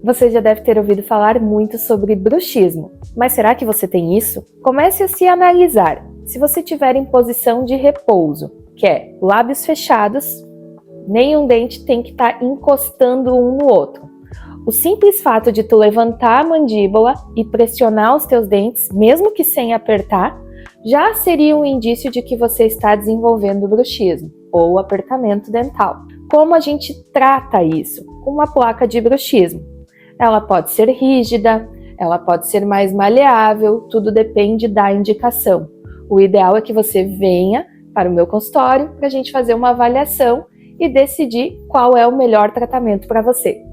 Você já deve ter ouvido falar muito sobre bruxismo, mas será que você tem isso? Comece a se analisar. Se você estiver em posição de repouso, que é lábios fechados, nenhum dente tem que estar encostando um no outro. O simples fato de tu levantar a mandíbula e pressionar os teus dentes, mesmo que sem apertar, já seria um indício de que você está desenvolvendo bruxismo ou apertamento dental. Como a gente trata isso? Com uma placa de bruxismo. Ela pode ser rígida, ela pode ser mais maleável, tudo depende da indicação. O ideal é que você venha para o meu consultório para a gente fazer uma avaliação e decidir qual é o melhor tratamento para você.